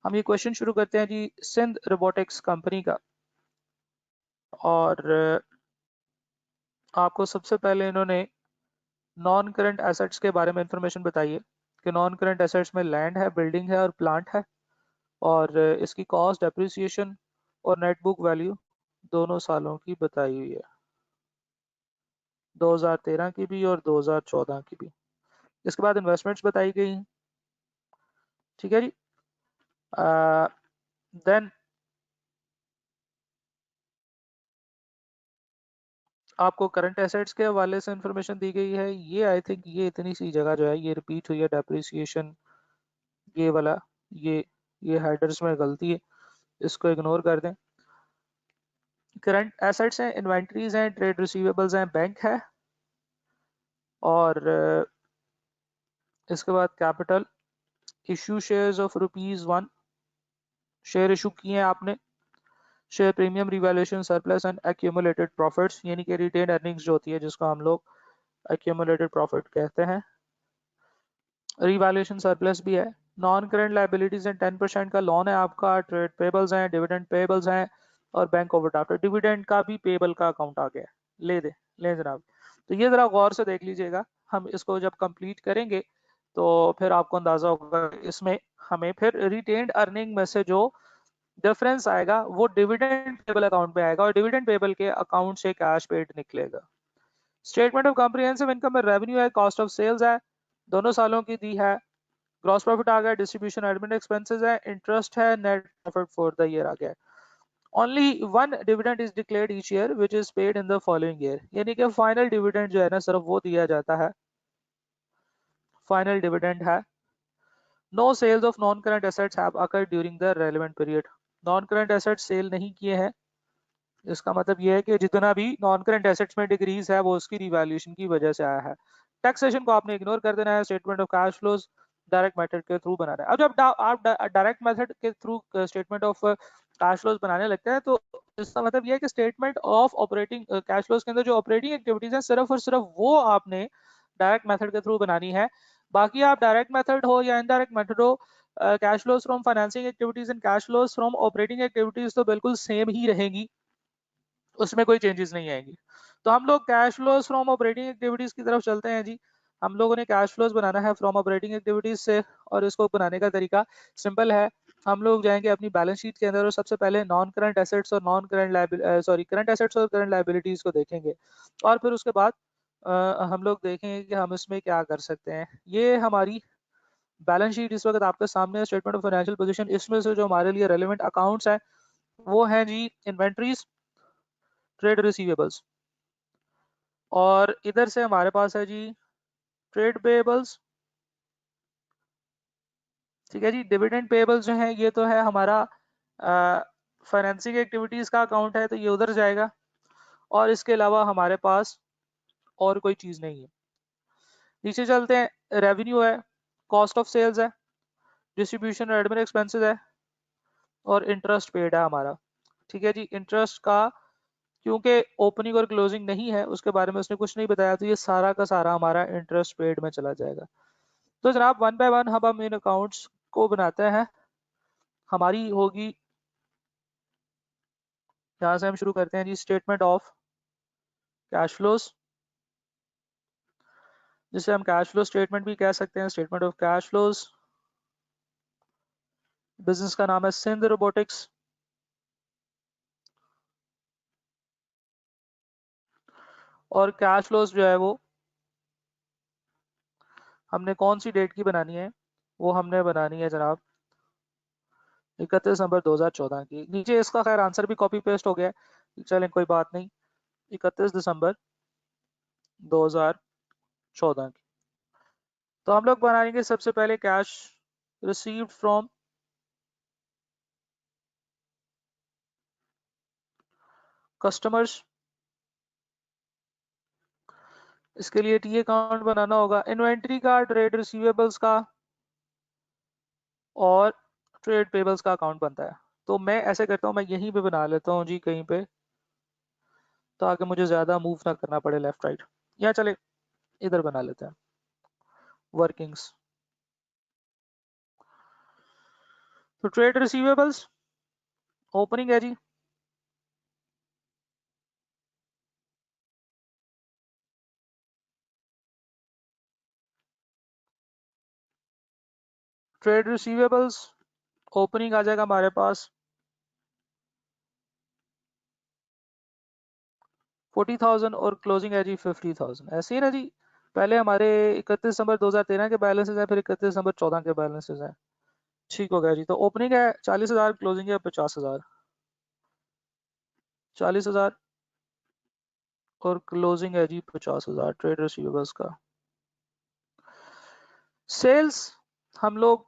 हम ये क्वेश्चन शुरू करते हैं जी सिंध रोबोटिक्स कंपनी का। और आपको सबसे पहले इन्होंने नॉन करंट एसेट्स के बारे में इंफॉर्मेशन बताई है कि नॉन करंट एसेट्स में लैंड है, बिल्डिंग है और प्लांट है, और इसकी कॉस्ट, डेप्रिसिएशन और नेट बुक वैल्यू दोनों सालों की बताई हुई है, 2013 की भी और 2014 की भी। इसके बाद इन्वेस्टमेंट्स बताई गई हैं, ठीक है जी। देन आपको करंट एसेट्स के हवाले से इंफॉर्मेशन दी गई है। ये आई थिंक ये इतनी सी जगह जो है ये रिपीट हुई है, डेप्रिसिएशन ये वाला, ये ये हेडर्स में गलती है, इसको इग्नोर कर दें। करंट एसेट्स हैं, इन्वेंटरीज हैं, ट्रेड रिसीवेबल्स हैं, बैंक है, और इसके बाद capital issue shares of ₹1 share issue किए हैं आपने। Share premium, revaluation, surplus and accumulated profits, यानी कि रिटेन अर्निंग्स जो होती है जिसको हम लोग एक्यूमुलेटेड प्रॉफिट कहते हैं। रिवैल्यूएशन सरप्लस भी है। नॉन करंट लायबिलिटीज हैं, 10% का लोन है आपका, ट्रेड पेबल्स हैं, डिविडेंड पेबल्स हैं और बैंक ओवरड्राफ्ट। डिविडेंड का भी पेबल का अकाउंट आ गया, ले जनाब। तो ये जरा गौर से देख लीजिएगा, हम इसको जब कंप्लीट करेंगे तो फिर आपको अंदाजा होगा इसमें हमें फिर रिटेन्ड अर्निंग में से जो डिफरेंस आएगा वो डिविडेंड पेबल अकाउंट पे आएगा और डिविडेंड पेबल के अकाउंट से कैश पेड निकलेगा। स्टेटमेंट ऑफ कॉम्प्रिहेंसिव इनकम में रेवेन्यू है, कॉस्ट ऑफ सेल्स है, दोनों सालों की दी है, ग्रॉस प्रॉफिट आ गया, डिस्ट्रीब्यूशन एडमिन एक्सपेंसेस है, इंटरेस्ट है, net profit for the year आ गया। Only one dividend is declared each year which is paid in the following year, यानी कि फाइनल डिविडेंड जो है ना सिर्फ वो दिया जाता है, फाइनल डिविडेंड है। No sales of non current assets have occurred during the relevant period, non current assets sale नहीं किए हैं। इसका मतलब यह है कि जितना भी नॉन करंट एसेट्स में डिक्रीज है वो उसकी रिवैल्यूएशन की वजह से आया है। टैक्सेशन को आपने इग्नोर कर देना है। Statement of cash flows direct method के थ्रू बनाना है। अब जब आप डायरेक्ट मेथड के through statement of cash flows बनाने लगते हैं तो इसका मतलब यह है कि statement of operating cash flows के अंदर जो ऑपरेटिंग एक्टिविटीज है सिर्फ और सिर्फ वो आपने डायरेक्ट मेथड के थ्रू बनानी है। बाकी आप डायरेक्ट मेथड हो या इनडायरेक्ट मेथड हो, cash flows from financing activities and cash flows from operating activities तो बिल्कुल सेम ही रहेंगी, उसमें कोई चेंजेस नहीं आएंगी। तो हम लोग cash flows from operating activities की तरफ चलते हैं जी। हम लोगों ने कैश फ्लोज बनाना है फ्रॉम ऑपरेटिंग एक्टिविटीज से, और इसको बनाने का तरीका सिंपल है। हम लोग जाएंगे अपनी बैलेंस शीट के अंदर और सबसे पहले नॉन करंट एसेट्स और नॉन करंट करंट एसेट्स और करंट लायबिलिटीज को देखेंगे, और फिर उसके बाद हम लोग देखेंगे कि हम इसमें क्या कर सकते हैं। ये हमारी बैलेंस शीट इस वक्त आपके सामने, स्टेटमेंट ऑफ फाइनेंशियल पोजीशन। इसमें से जो हमारे लिए रेलेवेंट अकाउंट्स हैं वो हैं जी इन्वेंट्रीज, ट्रेड रिसीवेबल्स, और इधर से हमारे पास है जी ट्रेड पेबल्स, ठीक है जी। डिविडेंड पेबल्स जो है ये तो है हमारा फाइनेंसिंग एक्टिविटीज का अकाउंट है, तो ये उधर जाएगा, और इसके अलावा हमारे पास और कोई चीज नहीं है। नीचे चलते हैं, रेवेन्यू है, कॉस्ट ऑफ सेल्स है, डिस्ट्रीब्यूशन एडमिन एक्सपेंसेस है, और इंटरेस्ट पेड है हमारा, ठीक है जी। इंटरेस्ट का क्योंकि ओपनिंग और क्लोजिंग नहीं है उसके बारे में उसने कुछ नहीं बताया, तो ये सारा का सारा हमारा इंटरेस्ट पेड में चला जाएगा। तो जनाब वन बाय वन हम इन अकाउंट्स को बनाते हैं। हमारी होगी, यहाँ से हम शुरू करते हैं जी, स्टेटमेंट ऑफ कैश फ्लोज, जिसे हम कैश फ्लो स्टेटमेंट भी कह सकते हैं। Statement of cash flows, business का नाम है सिंध रोबोटिक्स, और कैश फ्लोज जो है वो हमने कौन सी डेट की बनानी है, वो हमने बनानी है जनाब 31 दिसंबर 2014 की। नीचे इसका खैर आंसर भी कॉपी पेस्ट हो गया है, चलें कोई बात नहीं। 31 दिसंबर 2014 की। तो हम लोग बनाएंगे सबसे पहले कैश रिसीव्ड फ्रॉम कस्टमर्स। इसके लिए टी अकाउंट बनाना होगा, इन्वेंट्री का, ट्रेड रिसीवेबल्स का और ट्रेड पेबल्स का अकाउंट बनता है। तो मैं ऐसे करता हूँ, मैं यहीं पे बना लेता हूँ जी कहीं पे, ताकि मुझे ज्यादा मूव ना करना पड़े लेफ्ट राइट, या चले इधर बना लेते हैं वर्किंग्स। तो ट्रेड रिसीवेबल्स ओपनिंग है जी ट्रेड रिसीवेबल्स ओपनिंग आ जाएगा हमारे पास 40,000 और क्लोजिंग है जी 50,000। ऐसे ही ना जी, पहले हमारे 31 दिसंबर 2013 के बैलेंसेस हैं, फिर 31 दिसंबर 14 के बैलेंसेस हैं। ठीक हो गया जी। तो ओपनिंग है 40,000, क्लोजिंग है 50,000। 40,000 और क्लोजिंग है जी 50,000 ट्रेड रिसीवेबल्स का। सेल्स हम लोग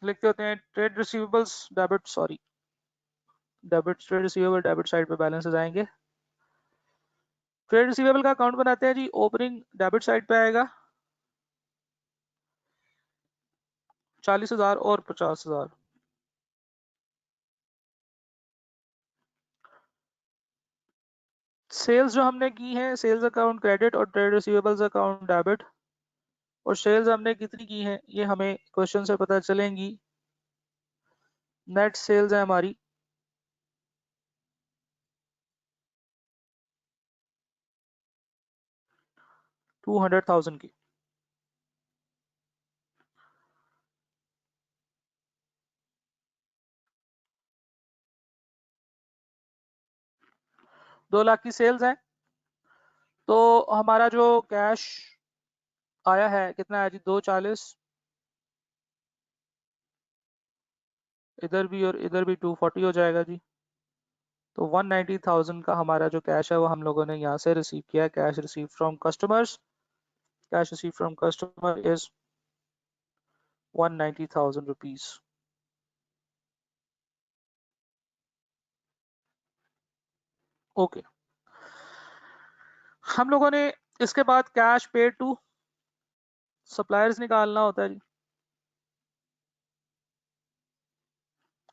लिखते होते हैं trade receivables debit, sorry debit, trade receivable debit side पे बैलेंसेस आएंगे। ट्रेड रिसीवेबल का अकाउंट बनाते हैं जी, ओपनिंग डेबिट साइड पे आएगा 40,000 और 50,000। सेल्स जो हमने की है, सेल्स अकाउंट क्रेडिट और ट्रेड रिसीवेबल्स अकाउंट डेबिट, और सेल्स हमने कितनी की है ये हमें क्वेश्चन से पता चलेंगी। नेट सेल्स है हमारी 200,000 की। दो लाख की सेल्स है, तो हमारा जो कैश आया है कितना है जी 240, इधर भी और इधर भी 240 हो जाएगा जी। तो 190,000 का हमारा जो कैश है वो हम लोगों ने यहाँ से रिसीव किया। Cash receive from customers, cash receive from customer is 190,000 rupees. Okay, हम लोगों ने इसके बाद कैश पेड टू सप्लायर्स निकालना होता है ji.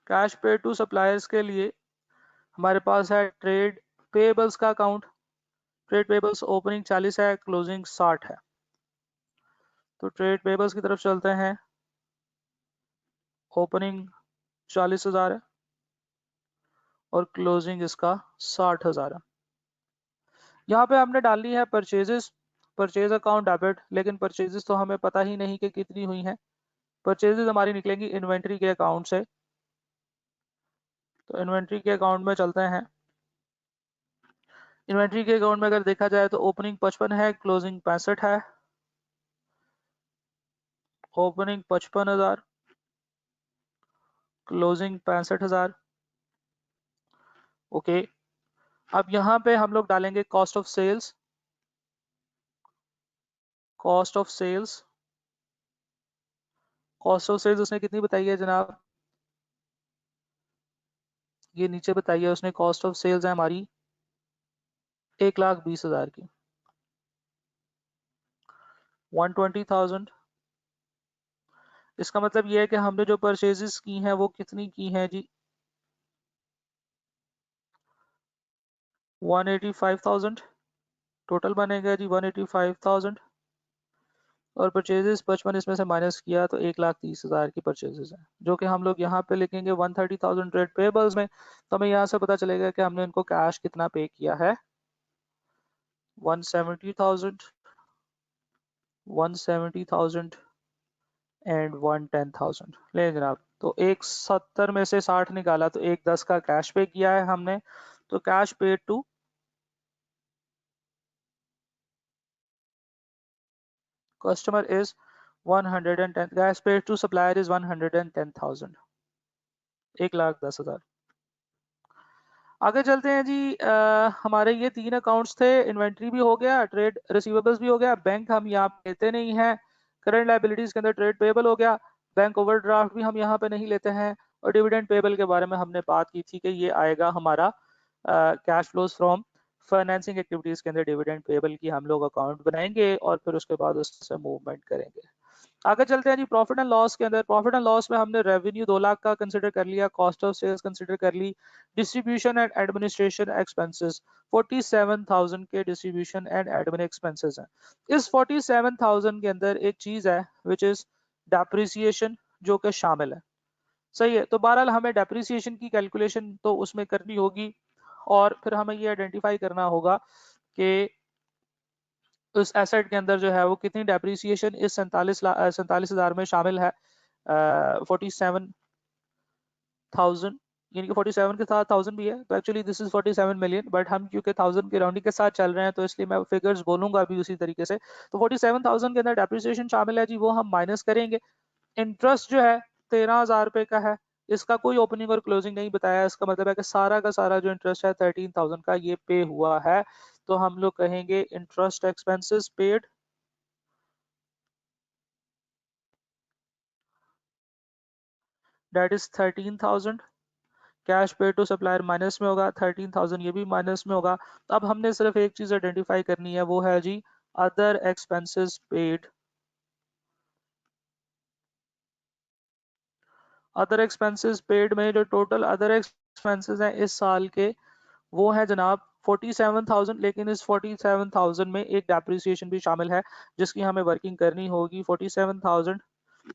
Cash paid to suppliers के लिए हमारे पास है ट्रेड पेबल्स का अकाउंट। ट्रेड पेबल्स ओपनिंग 40 है, क्लोजिंग 60 है। तो ट्रेड पेबल्स की तरफ चलते हैं। ओपनिंग 40,000 है और क्लोजिंग इसका 60,000 है। यहाँ पे हमने डालनी है परचेजेस, परचेज अकाउंट डेबिट, लेकिन परचेजेस तो हमें पता ही नहीं कि कितनी हुई हैं। परचेजेस हमारी निकलेंगी इन्वेंट्री के अकाउंट से। तो इन्वेंट्री के अकाउंट में चलते हैं। इन्वेंट्री के अकाउंट में अगर देखा जाए तो ओपनिंग 55 है, क्लोजिंग 65 है। Opening 55,000, closing 65,000। ओके, अब यहाँ पे हम लोग डालेंगे cost of sales. Cost of sales, cost of sales उसने कितनी बताई है जनाब? ये नीचे बताइए उसने। कॉस्ट ऑफ सेल्स है हमारी 1,20,000 की। 120,000। इसका मतलब ये है कि हमने जो परचेजेस की हैं वो कितनी की हैं जी? 185,000 टोटल बनेगा जी, 185,000। और परचेजेस 55 इसमें से माइनस किया तो 1,30,000 की परचेजेस हैं, जो कि हम लोग यहाँ पे लिखेंगे 130,000 ट्रेड पेबल्स में। तो हमें यहाँ से पता चलेगा कि हमने इनको कैश कितना पे किया है। 170,000, 170,000 एंड 110,000 ले जनाब। तो 170 में से 60 निकाला तो 110 का कैश पे किया है हमने। तो cash paid to customer is 110, cash paid to supplier is 110,000, 1,10,000। आगे चलते हैं जी। हमारे ये 3 अकाउंट्स थे, इन्वेंट्री भी हो गया, ट्रेड रिसीवेबल्स भी हो गया, बैंक हम यहाँ पे लेते नहीं हैं। करंट लायबिलिटीज के अंदर ट्रेड पेबल हो गया, बैंक ओवरड्राफ्ट भी हम यहाँ पे नहीं लेते हैं। और डिविडेंड पेबल के बारे में हमने बात की थी कि ये आएगा हमारा cash flows from financing activities के अंदर। डिविडेंड पेबल की हम लोग अकाउंट बनाएंगे और फिर उसके बाद उससे मूवमेंट करेंगे। आगे चलते हैं जी। प्रॉफिट एंड लॉस के अंदर, प्रॉफिट एंड लॉस में हमने रेवेन्यू 2 लाख का कंसिडर कर लिया, कॉस्ट ऑफ सेल्स कंसिडर कर ली, डिस्ट्रीब्यूशन एंड एडमिनिस्ट्रेशन एक्सपेंसेस 47,000 के डिस्ट्रीब्यूशन एंड एडमिन एक्सपेंसेस हैं। इस 47,000 के अंदर एक चीज है विच इज डेप्रिसिएशन। जो कि शामिल है। सही है, तो बहरहाल हमें डेप्रिसिएशन की कैलकुलेशन तो उसमें करनी होगी और फिर हमें ये आइडेंटिफाई करना होगा कि उस एसेट के अंदर जो है वो कितनी डेप्रिसिएशन इस 47,000 में शामिल है। 47,000 यानी कि 47 के साथ 1000 भी है, तो actually this is 47 million, but हम क्योंकि 1000 के राउंडिंग के साथ चल रहे हैं तो इसलिए मैं फिगर्स बोलूंगा अभी उसी तरीके से। तो 47,000 के अंदर डेप्रिसिएशन शामिल है जी, वो हम माइनस करेंगे। इंटरेस्ट जो है 13,000 रुपए का है, इसका कोई ओपनिंग और क्लोजिंग नहीं बताया, इसका मतलब है कि सारा का सारा जो इंटरेस्ट है 13,000 का ये पे हुआ है। तो हम लोग कहेंगे interest expenses paid that is 13,000, cash पे टू सप्लायर माइनस में होगा 13,000, ये भी माइनस में होगा। अब हमने सिर्फ एक चीज आइडेंटिफाई करनी है, वो है ji other expenses paid. Other expenses paid में जो टोटल अदर एक्सपेंसेस हैं इस साल के वो है जनाब 47,000, लेकिन इस 47,000 में एक डेप्रिसिएशन भी शामिल है जिसकी हमें वर्किंग करनी होगी 47,000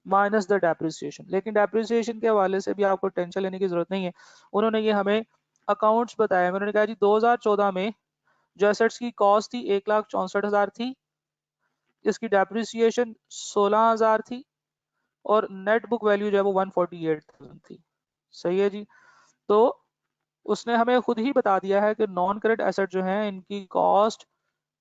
माइनस द डेप्रिसिएशन। लेकिन डेप्रिसिएशन के हवाले से भी आपको टेंशन लेने की जरूरत नहीं है, उन्होंने ये हमें अकाउंट्स बताया। उन्होंने कहा जी 2014 में जो एसेट्स की कॉस्ट थी 1,64,000 थी, इसकी डेप्रिसिएशन 16,000 थी और नेट बुक वैल्यू जो है वो 148,000 थी। सही है जी, तो उसने हमें खुद ही बता दिया है कि नॉन करेंट एसेट जो हैं इनकी कॉस्ट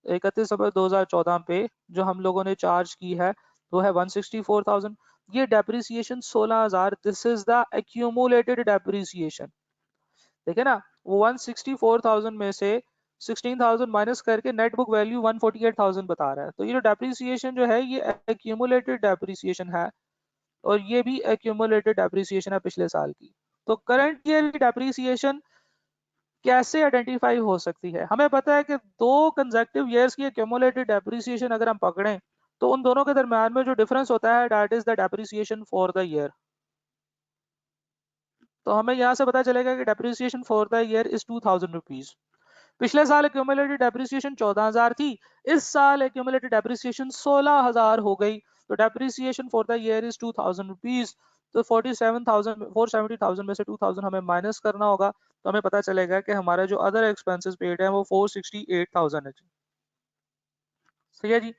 31 सितंबर 2014 पे जो हम लोगों ने चार्ज की है वो है 164,000। ये depreciation 16,000, this is the accumulated depreciation. देखे ना, वो 164,000 में से 16,000 माइनस करके नेट बुक वैल्यू 148,000 बता रहा है। तो ये जो डेप्रिसिएशन जो है ये एक्यूमुलेटेड डेप्रिसिएशन है और ये भी एक्यूमुलेटेड डेप्रिसिएशन है पिछले साल की। तो करंट ईयर की डेप्रिसिएशन कैसे आइडेंटिफाई हो सकती है? हमें पता है कि दो कंसेक्टिव ईयर्स की एक्यूमुलेटेड डेप्रिसिएशन अगर हम पकड़ें तो उन दोनों के दरम्यान में जो डिफरेंस होता है that is the depreciation for the year. तो हमें यहाँ से पता चलेगा कि depreciation for the year is 2,000 rupees. पिछले साल एक्यूमुलेटेड डेप्रिसिएशन 14,000 थी, इस साल एक्यूमुलेटेड डेप्रिसिएशन 16,000 हो गई। तो depreciation for the year is 2,000 rupees. तो 470,000 में से 2,000 हमें माइनस करना होगा, तो हमें पता चलेगा कि हमारा जो अदर एक्सपेंसेस पेड है वो 468,000 है जी। सही है ji,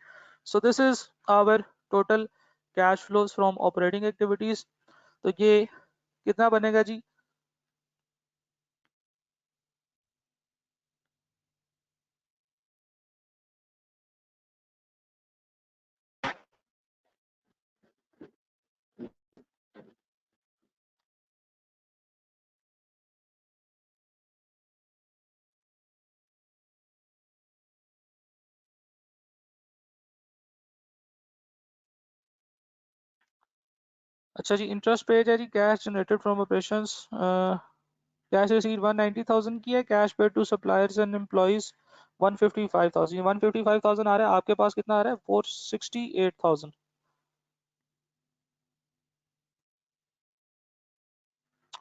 so this is our total cash flows from operating activities. तो ये कितना बनेगा जी? अच्छा जी, इंटरेस्ट पेड है ji, cash generated from operations, cash receive 190,000 की है, cash paid to suppliers and employees 155,000। 155,000 आ रहा है, आपके पास कितना आ रहा है? 468,000।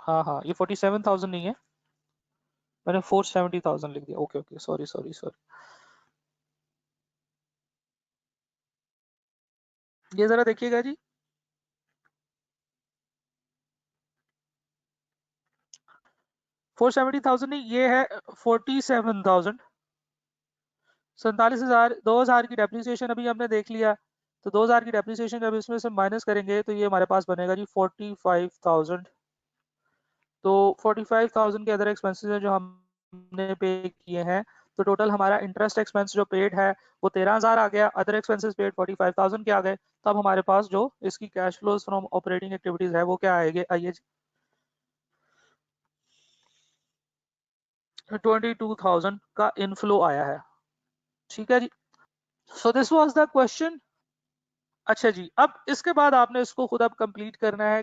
हाँ हाँ, ये 47,000 नहीं है, मैंने 470,000 लिख दिया। Okay okay, sorry sorry sorry. ये जरा देखिएगा जी, 470,000 नहीं, ये है 47,000। 47,000, 2,000 की डेप्रिसिएशन अभी हमने देख लिया, तो 2,000 की डेप्रिसिएशन जब इसमें से माइनस करेंगे तो ये हमारे पास बनेगा जी 45,000। तो 45,000 के अदर एक्सपेंसेस हैं जो हमने पे किए हैं, तो टोटल हमारा इंटरेस्ट एक्सपेंस जो पेड है वो 13,000 आ गया, अदर एक्सपेंसेस पेड 45,000 के आ गए। तब हमारे पास जो इसकी cash flows from operating activities है वो क्या आएंगे? आइए, 22,000 का इनफ्लो आया है। ठीक है ji, so this was the question. अच्छा जी, अब इसके बाद आपने इसको खुद अब कंप्लीट करना है।